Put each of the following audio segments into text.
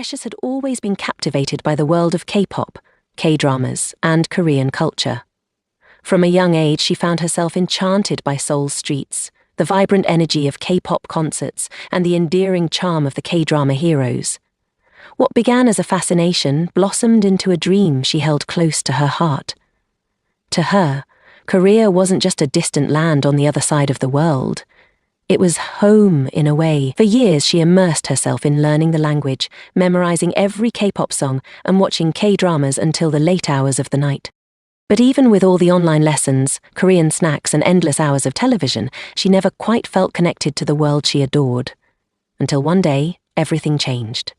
Precious had always been captivated by the world of K-pop, K-dramas, and Korean culture. From a young age, she found herself enchanted by Seoul's streets, the vibrant energy of K-pop concerts, and the endearing charm of the K-drama heroes. What began as a fascination blossomed into a dream she held close to her heart. To her, Korea wasn't just a distant land on the other side of the world. It was home, in a way. For years, she immersed herself in learning the language, memorizing every K-pop song and watching K-dramas until the late hours of the night. But even with all the online lessons, Korean snacks, and endless hours of television, she never quite felt connected to the world she adored. Until one day, everything changed.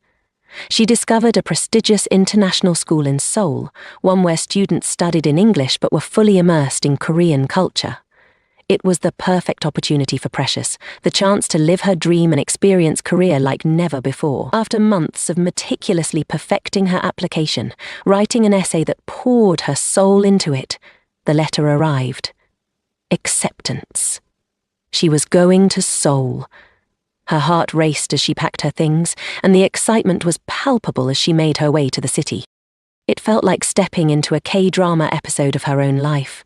She discovered a prestigious international school in Seoul, one where students studied in English but were fully immersed in Korean culture. It was the perfect opportunity for Precious, the chance to live her dream and experience Korea like never before. After months of meticulously perfecting her application, writing an essay that poured her soul into it, the letter arrived. Acceptance. She was going to Seoul. Her heart raced as she packed her things, and the excitement was palpable as she made her way to the city. It felt like stepping into a K-drama episode of her own life.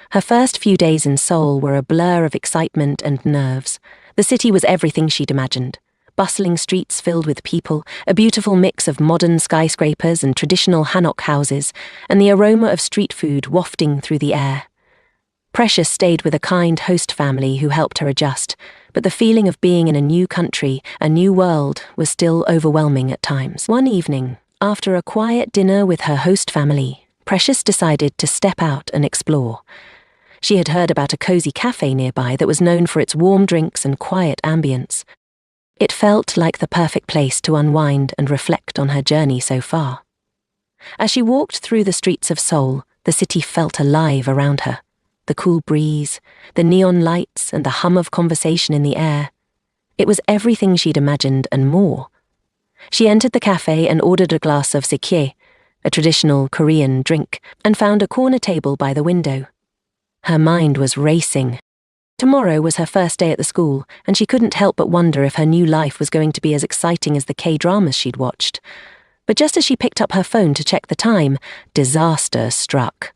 Her first few days in Seoul were a blur of excitement and nerves. The city was everything she'd imagined. Bustling streets filled with people, a beautiful mix of modern skyscrapers and traditional hanok houses, and the aroma of street food wafting through the air. Precious stayed with a kind host family who helped her adjust, but the feeling of being in a new country, a new world, was still overwhelming at times. One evening, after a quiet dinner with her host family, Precious decided to step out and explore. She had heard about a cozy cafe nearby that was known for its warm drinks and quiet ambience. It felt like the perfect place to unwind and reflect on her journey so far. As she walked through the streets of Seoul, the city felt alive around her. The cool breeze, the neon lights, and the hum of conversation in the air. It was everything she'd imagined and more. She entered the cafe and ordered a glass of sake, a traditional Korean drink, and found a corner table by the window. Her mind was racing. Tomorrow was her first day at the school, and she couldn't help but wonder if her new life was going to be as exciting as the K-dramas she'd watched. But just as she picked up her phone to check the time, disaster struck.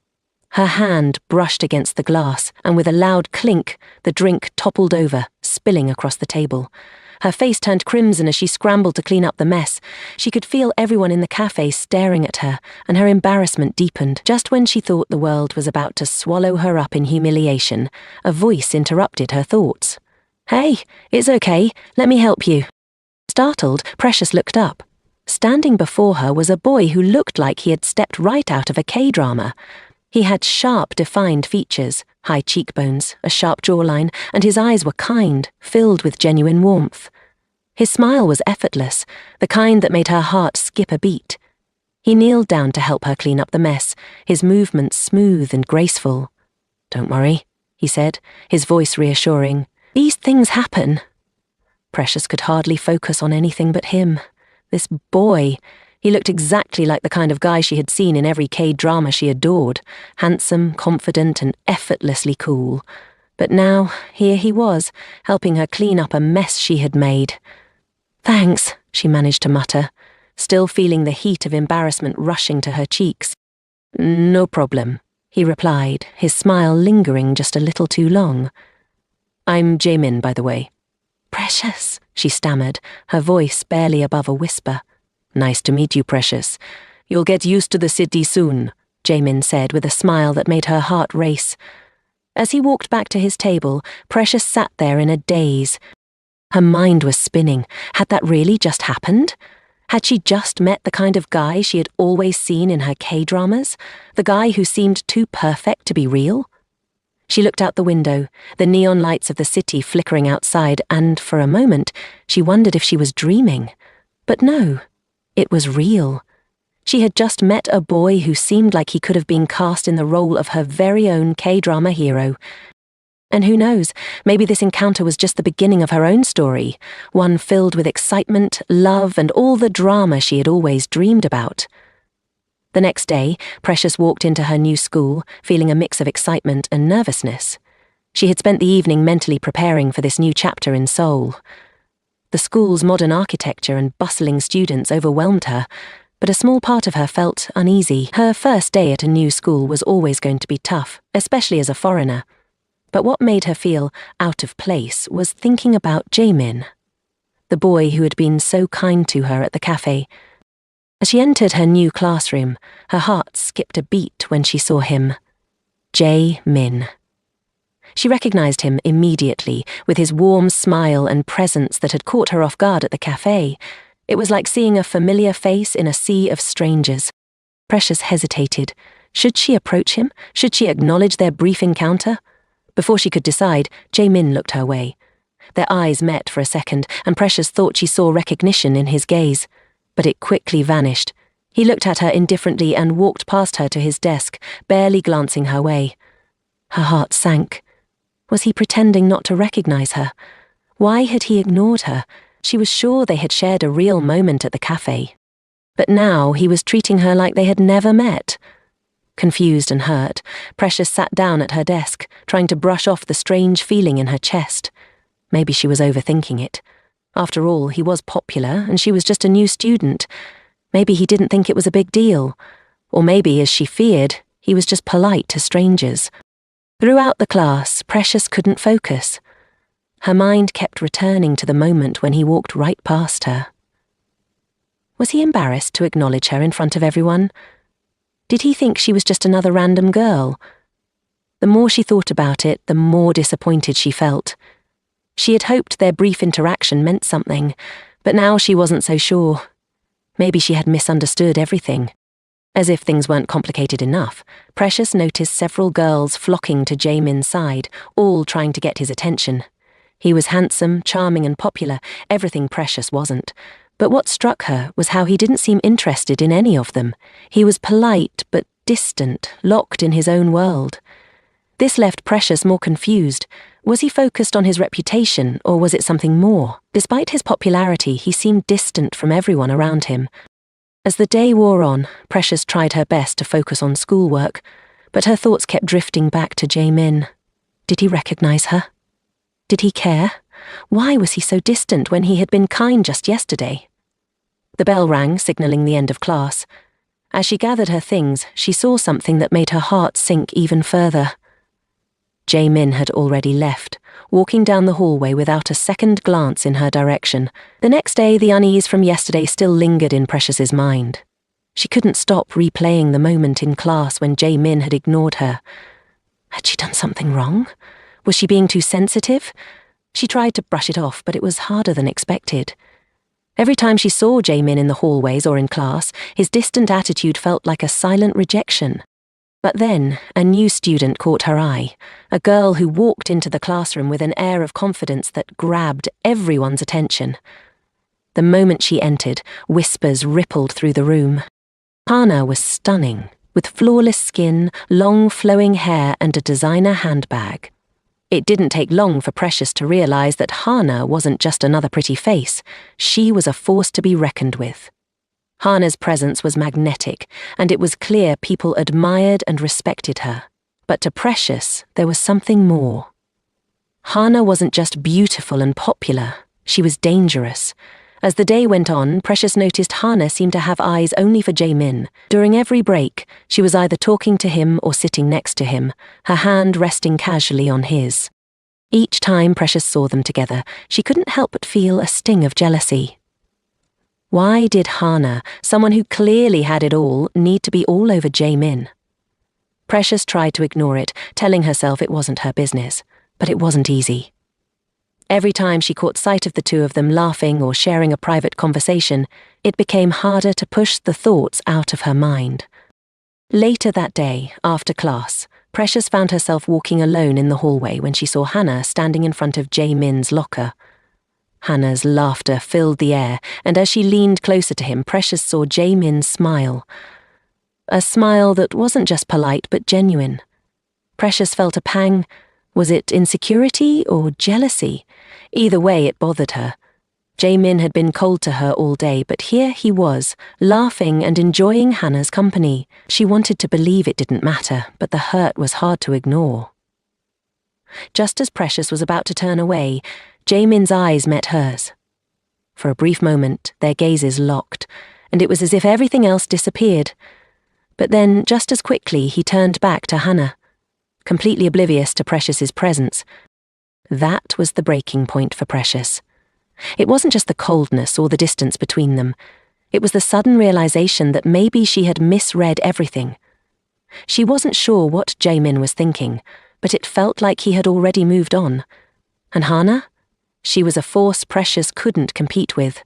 Her hand brushed against the glass, and with a loud clink, the drink toppled over, spilling across the table. Her face turned crimson as she scrambled to clean up the mess. She could feel everyone in the cafe staring at her, and her embarrassment deepened. Just when she thought the world was about to swallow her up in humiliation, a voice interrupted her thoughts. "Hey, it's okay. Let me help you." Startled, Precious looked up. Standing before her was a boy who looked like he had stepped right out of a K-drama. He had sharp, defined features, high cheekbones, a sharp jawline, and his eyes were kind, filled with genuine warmth. His smile was effortless, the kind that made her heart skip a beat. He kneeled down to help her clean up the mess, his movements smooth and graceful. "Don't worry," he said, his voice reassuring. "These things happen." Precious could hardly focus on anything but him. This boy. He looked exactly like the kind of guy she had seen in every K-drama she adored, handsome, confident, and effortlessly cool. But now, here he was, helping her clean up a mess she had made. "Thanks," she managed to mutter, still feeling the heat of embarrassment rushing to her cheeks. "No problem," he replied, his smile lingering just a little too long. "I'm Jaemin, by the way." "Precious," she stammered, her voice barely above a whisper. "Nice to meet you, Precious. You'll get used to the city soon," Jaemin said with a smile that made her heart race. As he walked back to his table, Precious sat there in a daze. Her mind was spinning. Had that really just happened? Had she just met the kind of guy she had always seen in her K-dramas? The guy who seemed too perfect to be real? She looked out the window, the neon lights of the city flickering outside, and for a moment, she wondered if she was dreaming. But no. It was real. She had just met a boy who seemed like he could have been cast in the role of her very own K-drama hero. And who knows, maybe this encounter was just the beginning of her own story, one filled with excitement, love, and all the drama she had always dreamed about. The next day, Precious walked into her new school, feeling a mix of excitement and nervousness. She had spent the evening mentally preparing for this new chapter in Seoul. The school's modern architecture and bustling students overwhelmed her, but a small part of her felt uneasy. Her first day at a new school was always going to be tough, especially as a foreigner. But what made her feel out of place was thinking about Jaemin, the boy who had been so kind to her at the cafe. As she entered her new classroom, her heart skipped a beat when she saw him. Jaemin. She recognized him immediately, with his warm smile and presence that had caught her off guard at the cafe. It was like seeing a familiar face in a sea of strangers. Precious hesitated. Should she approach him? Should she acknowledge their brief encounter? Before she could decide, Jaemin looked her way. Their eyes met for a second, and Precious thought she saw recognition in his gaze. But it quickly vanished. He looked at her indifferently and walked past her to his desk, barely glancing her way. Her heart sank. Was he pretending not to recognize her? Why had he ignored her? She was sure they had shared a real moment at the cafe. But now he was treating her like they had never met. Confused and hurt, Precious sat down at her desk, trying to brush off the strange feeling in her chest. Maybe she was overthinking it. After all, he was popular, and she was just a new student. Maybe he didn't think it was a big deal. Or maybe, as she feared, he was just polite to strangers. Throughout the class, Precious couldn't focus. Her mind kept returning to the moment when he walked right past her. Was he embarrassed to acknowledge her in front of everyone? Did he think she was just another random girl? The more she thought about it, the more disappointed she felt. She had hoped their brief interaction meant something, but now she wasn't so sure. Maybe she had misunderstood everything. As if things weren't complicated enough, Precious noticed several girls flocking to Jaemin's side, all trying to get his attention. He was handsome, charming and popular, everything Precious wasn't. But what struck her was how he didn't seem interested in any of them. He was polite but distant, locked in his own world. This left Precious more confused. Was he focused on his reputation, or was it something more? Despite his popularity, he seemed distant from everyone around him. As the day wore on, Precious tried her best to focus on schoolwork, but her thoughts kept drifting back to Jaemin. Did he recognize her? Did he care? Why was he so distant when he had been kind just yesterday? The bell rang, signaling the end of class. As she gathered her things, she saw something that made her heart sink even further. Jaemin had already left, walking down the hallway without a second glance in her direction. The next day, the unease from yesterday still lingered in Precious's mind. She couldn't stop replaying the moment in class when Jaemin had ignored her. Had she done something wrong? Was she being too sensitive? She tried to brush it off, but it was harder than expected. Every time she saw Jaemin in the hallways or in class, his distant attitude felt like a silent rejection. But then, a new student caught her eye, a girl who walked into the classroom with an air of confidence that grabbed everyone's attention. The moment she entered, whispers rippled through the room. Hana was stunning, with flawless skin, long flowing hair and a designer handbag. It didn't take long for Precious to realize that Hana wasn't just another pretty face. She was a force to be reckoned with. Hana's presence was magnetic, and it was clear people admired and respected her. But to Precious, there was something more. Hana wasn't just beautiful and popular, she was dangerous. As the day went on, Precious noticed Hana seemed to have eyes only for Jaemin. During every break, she was either talking to him or sitting next to him, her hand resting casually on his. Each time Precious saw them together, she couldn't help but feel a sting of jealousy. Why did Hana, someone who clearly had it all, need to be all over Jaemin? Precious tried to ignore it, telling herself it wasn't her business, but it wasn't easy. Every time she caught sight of the two of them laughing or sharing a private conversation, it became harder to push the thoughts out of her mind. Later that day, after class, Precious found herself walking alone in the hallway when she saw Hana standing in front of Jaemin's locker. Hana's laughter filled the air, and as she leaned closer to him, Precious saw Jaemin smile. A smile that wasn't just polite but genuine. Precious felt a pang. Was it insecurity or jealousy? Either way, it bothered her. Jaemin had been cold to her all day, but here he was, laughing and enjoying Hana's company. She wanted to believe it didn't matter, but the hurt was hard to ignore. Just as Precious was about to turn away, Jaemin's eyes met hers. For a brief moment, their gazes locked, and it was as if everything else disappeared. But then, just as quickly, he turned back to Hannah, completely oblivious to Precious's presence. That was the breaking point for Precious. It wasn't just the coldness or the distance between them. It was the sudden realization that maybe she had misread everything. She wasn't sure what Jaemin was thinking, but it felt like he had already moved on. And Hannah? She was a force Precious couldn't compete with.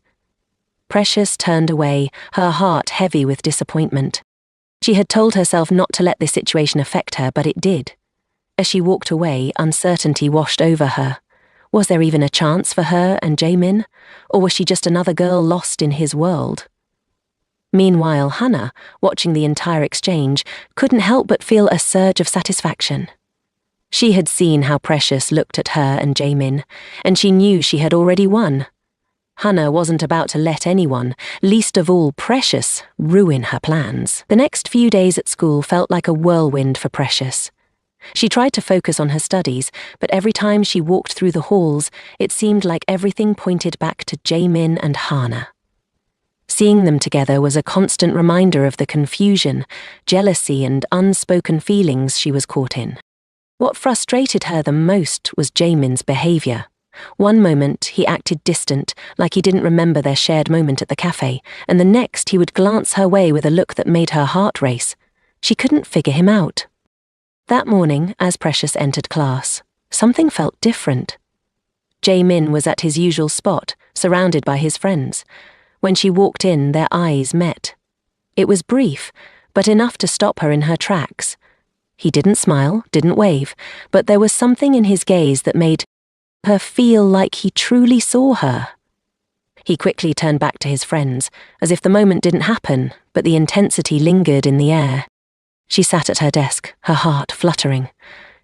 Precious turned away, her heart heavy with disappointment. She had told herself not to let this situation affect her, but it did. As she walked away, uncertainty washed over her. Was there even a chance for her and Jaemin, or was she just another girl lost in his world? Meanwhile, Hannah, watching the entire exchange, couldn't help but feel a surge of satisfaction. She had seen how Precious looked at her and Jaemin, and she knew she had already won. Hannah wasn't about to let anyone, least of all Precious, ruin her plans. The next few days at school felt like a whirlwind for Precious. She tried to focus on her studies, but every time she walked through the halls, it seemed like everything pointed back to Jaemin and Hannah. Seeing them together was a constant reminder of the confusion, jealousy, and unspoken feelings she was caught in. What frustrated her the most was Jaemin's behaviour. One moment he acted distant, like he didn't remember their shared moment at the cafe, and the next he would glance her way with a look that made her heart race. She couldn't figure him out. That morning, as Precious entered class, something felt different. Jaemin was at his usual spot, surrounded by his friends. When she walked in, their eyes met. It was brief, but enough to stop her in her tracks. He didn't smile, didn't wave, but there was something in his gaze that made her feel like he truly saw her. He quickly turned back to his friends, as if the moment didn't happen, but the intensity lingered in the air. She sat at her desk, her heart fluttering.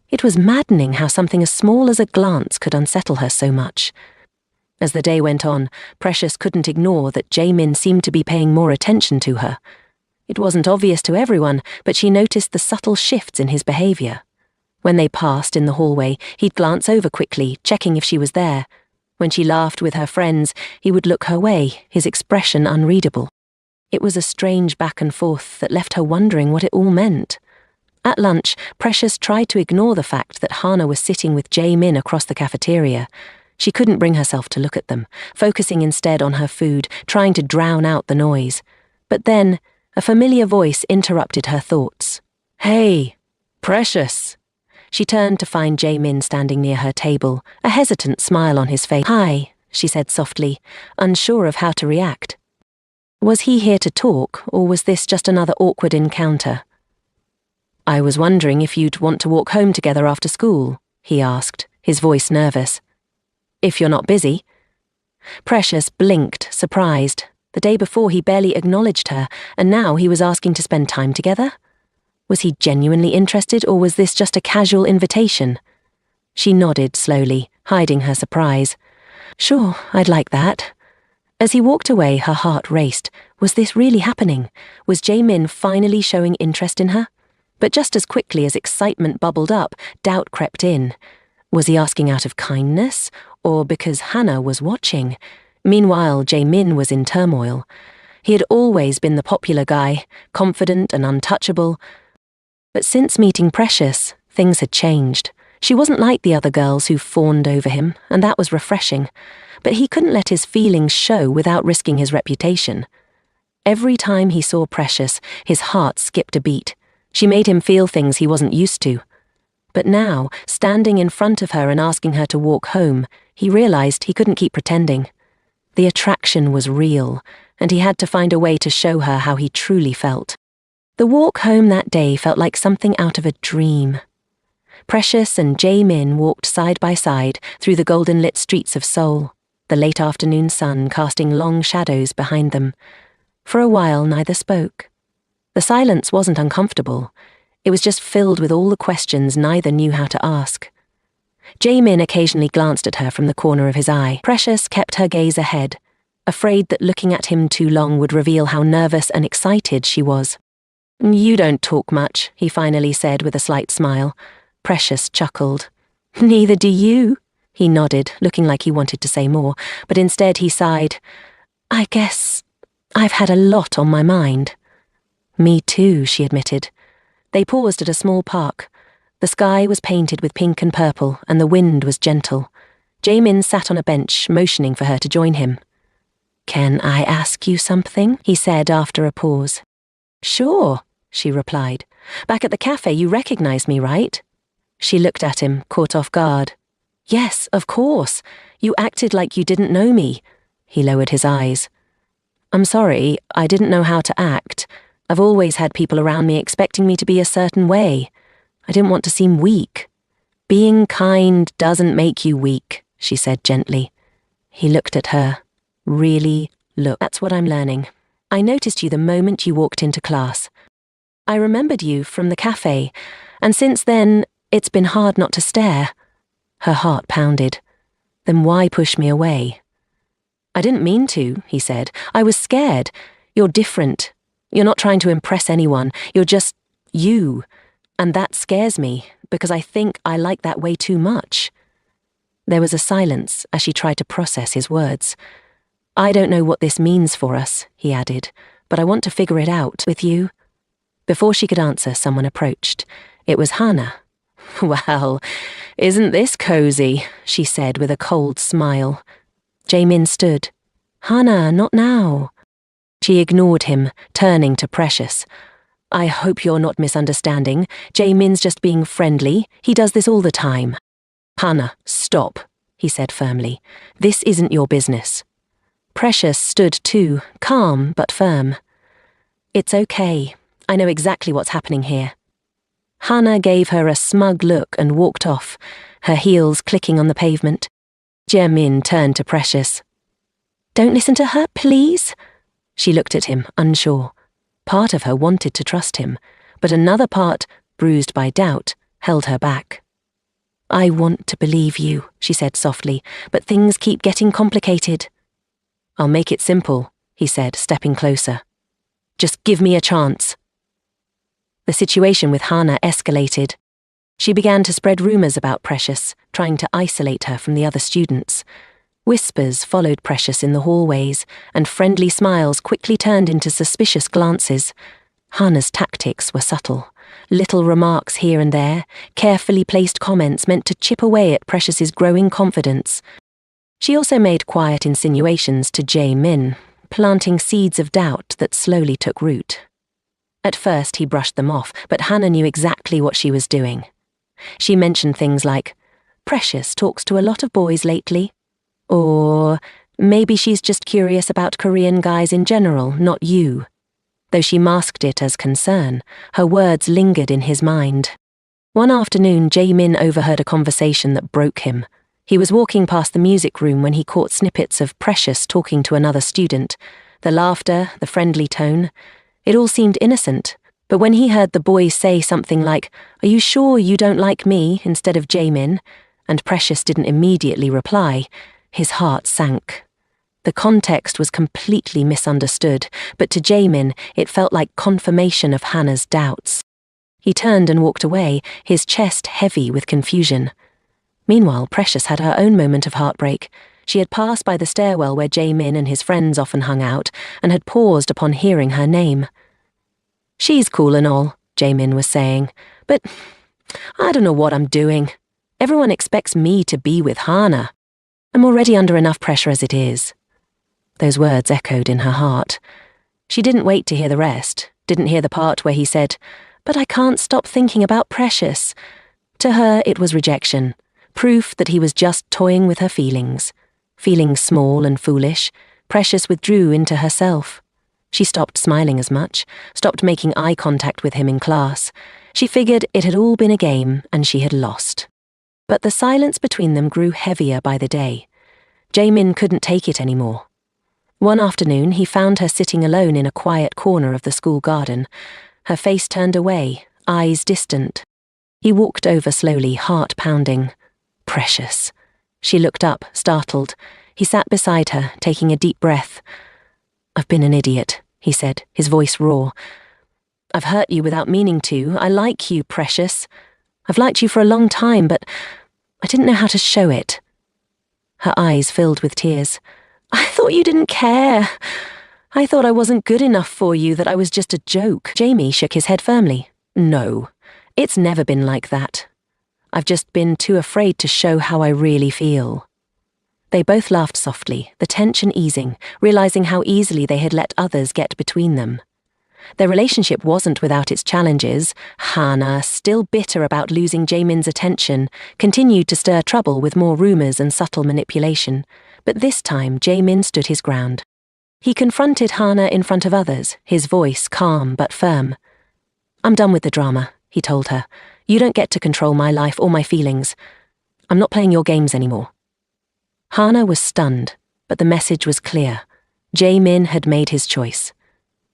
It was maddening how something as small as a glance could unsettle her so much. As the day went on, Precious couldn't ignore that Jaemin seemed to be paying more attention to her. It wasn't obvious to everyone, but she noticed the subtle shifts in his behaviour. When they passed in the hallway, he'd glance over quickly, checking if she was there. When she laughed with her friends, he would look her way, his expression unreadable. It was a strange back and forth that left her wondering what it all meant. At lunch, Precious tried to ignore the fact that Hannah was sitting with Jaemin across the cafeteria. She couldn't bring herself to look at them, focusing instead on her food, trying to drown out the noise. But then, a familiar voice interrupted her thoughts. "Hey, Precious!" She turned to find Jaemin standing near her table, a hesitant smile on his face. "Hi," she said softly, unsure of how to react. Was he here to talk, or was this just another awkward encounter? "I was wondering if you'd want to walk home together after school," he asked, his voice nervous. "If you're not busy." Precious blinked, surprised. The day before he barely acknowledged her, and now he was asking to spend time together? Was he genuinely interested, or was this just a casual invitation? She nodded slowly, hiding her surprise. "Sure, I'd like that." As he walked away, her heart raced. Was this really happening? Was Jaemin finally showing interest in her? But just as quickly as excitement bubbled up, doubt crept in. Was he asking out of kindness, or because Hannah was watching? Meanwhile, Jaemin was in turmoil. He had always been the popular guy, confident and untouchable. But since meeting Precious, things had changed. She wasn't like the other girls who fawned over him, and that was refreshing. But he couldn't let his feelings show without risking his reputation. Every time he saw Precious, his heart skipped a beat. She made him feel things he wasn't used to. But now, standing in front of her and asking her to walk home, he realized he couldn't keep pretending. The attraction was real, and he had to find a way to show her how he truly felt. The walk home that day felt like something out of a dream. Precious and Jaemin walked side by side through the golden-lit streets of Seoul, the late afternoon sun casting long shadows behind them. For a while, neither spoke. The silence wasn't uncomfortable. It was just filled with all the questions neither knew how to ask. Jaemin occasionally glanced at her from the corner of his eye. Precious kept her gaze ahead, afraid that looking at him too long would reveal how nervous and excited she was. "You don't talk much," he finally said with a slight smile. Precious chuckled. "Neither do you," He nodded, looking like he wanted to say more, but instead he sighed. I guess I've had a lot on my mind. Me too, she admitted. They paused at a small park. The sky was painted with pink and purple, and the wind was gentle. Jaemin sat on a bench, motioning for her to join him. Can I ask you something? He said after a pause. Sure, she replied. Back at the cafe you recognized me, right? She looked at him, caught off guard. Yes, of course. You acted like you didn't know me. He lowered his eyes. I'm sorry, I didn't know how to act. I've always had people around me expecting me to be a certain way. I didn't want to seem weak. Being kind doesn't make you weak, she said gently. He looked at her. Really look. That's what I'm learning. I noticed you the moment you walked into class. I remembered you from the cafe, and since then, it's been hard not to stare. Her heart pounded. Then why push me away? I didn't mean to, he said. I was scared. You're different. You're not trying to impress anyone. You're just you. And that scares me, because I think I like that way too much. There was a silence as she tried to process his words. I don't know what this means for us, he added, but I want to figure it out with you. Before she could answer, someone approached. It was Hannah. Well, isn't this cozy? She said with a cold smile. Jaemin stood. Hannah, not now. She ignored him, turning to Precious. I hope you're not misunderstanding. Jaemin's just being friendly. He does this all the time. Hannah, stop, he said firmly. This isn't your business. Precious stood too, calm but firm. It's okay. I know exactly what's happening here. Hannah gave her a smug look and walked off, her heels clicking on the pavement. Jaemin turned to Precious. Don't listen to her, please. She looked at him, unsure. Part of her wanted to trust him, but another part, bruised by doubt, held her back. I want to believe you, she said softly, but things keep getting complicated. I'll make it simple, he said, stepping closer. Just give me a chance. The situation with Hannah escalated. She began to spread rumours about Precious, trying to isolate her from the other students. Whispers followed Precious in the hallways, and friendly smiles quickly turned into suspicious glances. Hannah's tactics were subtle. Little remarks here and there, carefully placed comments meant to chip away at Precious's growing confidence. She also made quiet insinuations to Jaemin, planting seeds of doubt that slowly took root. At first he brushed them off, but Hannah knew exactly what she was doing. She mentioned things like, Precious talks to a lot of boys lately. Or, maybe she's just curious about Korean guys in general, not you. Though she masked it as concern, her words lingered in his mind. One afternoon, Jaemin overheard a conversation that broke him. He was walking past the music room when he caught snippets of Precious talking to another student. The laughter, the friendly tone. It all seemed innocent, but when he heard the boy say something like, Are you sure you don't like me, instead of Jaemin, and Precious didn't immediately reply, his heart sank. The context was completely misunderstood, but to Jaemin it felt like confirmation of Hannah's doubts. He turned and walked away, his chest heavy with confusion. Meanwhile, Precious had her own moment of heartbreak. She had passed by the stairwell where Jaemin and his friends often hung out, and had paused upon hearing her name. She's cool and all, Jaemin was saying, but I don't know what I'm doing. Everyone expects me to be with Hannah. I'm already under enough pressure as it is. Those words echoed in her heart. She didn't wait to hear the rest, didn't hear the part where he said, But I can't stop thinking about Precious. To her, it was rejection, proof that he was just toying with her feelings. Feeling small and foolish, Precious withdrew into herself. She stopped smiling as much, stopped making eye contact with him in class. She figured it had all been a game and she had lost. But the silence between them grew heavier by the day. Jaemin couldn't take it anymore. One afternoon, he found her sitting alone in a quiet corner of the school garden, her face turned away, eyes distant. He walked over slowly, heart pounding. Precious. She looked up, startled. He sat beside her, taking a deep breath. I've been an idiot, he said, his voice raw. I've hurt you without meaning to. I like you, Precious. I've liked you for a long time, but I didn't know how to show it. her eyes filled with tears. "I thought you didn't care. I thought I wasn't good enough for you, that I was just a joke." Jamie shook his head firmly. "No, it's never been like that. I've just been too afraid to show how I really feel." They both laughed softly, the tension easing, realizing how easily they had let others get between them. Their relationship wasn't without its challenges. Hannah, still bitter about losing Jaemin's attention, continued to stir trouble with more rumors and subtle manipulation, but this time Jaemin stood his ground. He confronted Hannah in front of others, his voice calm but firm. "I'm done with the drama," he told her. "You don't get to control my life or my feelings. I'm not playing your games anymore." Hannah was stunned, but the message was clear. Jaemin had made his choice.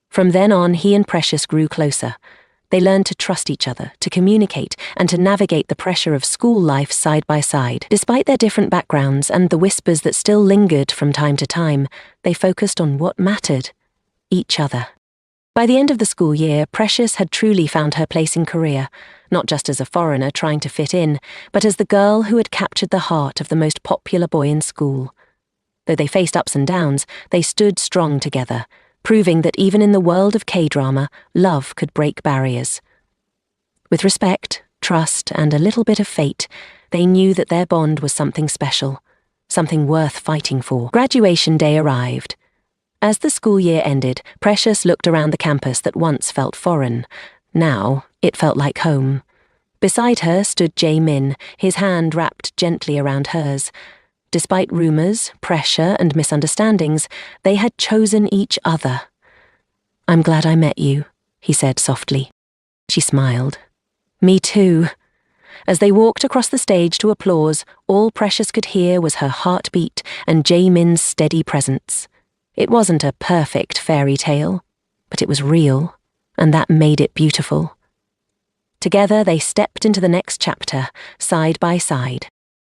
From then on, he and Precious grew closer. They learned to trust each other, to communicate, and to navigate the pressure of school life side by side. Despite their different backgrounds and the whispers that still lingered from time to time, they focused on what mattered: each other. By the end of the school year, Precious had truly found her place in Korea, not just as a foreigner trying to fit in, but as the girl who had captured the heart of the most popular boy in school. Though they faced ups and downs, they stood strong together, proving that even in the world of K-drama, love could break barriers. With respect, trust, and a little bit of fate, they knew that their bond was something special, something worth fighting for. Graduation day arrived. As the school year ended, Precious looked around the campus that once felt foreign. Now, it felt like home. Beside her stood Jaemin, his hand wrapped gently around hers. Despite rumors, pressure, and misunderstandings, they had chosen each other. "I'm glad I met you," he said softly. She smiled. "Me too." As they walked across the stage to applause, all Precious could hear was her heartbeat and Jaemin's steady presence. It wasn't a perfect fairy tale, but it was real, and that made it beautiful. Together they stepped into the next chapter, side by side.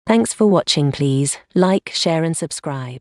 Thanks for watching. Please like, share and subscribe.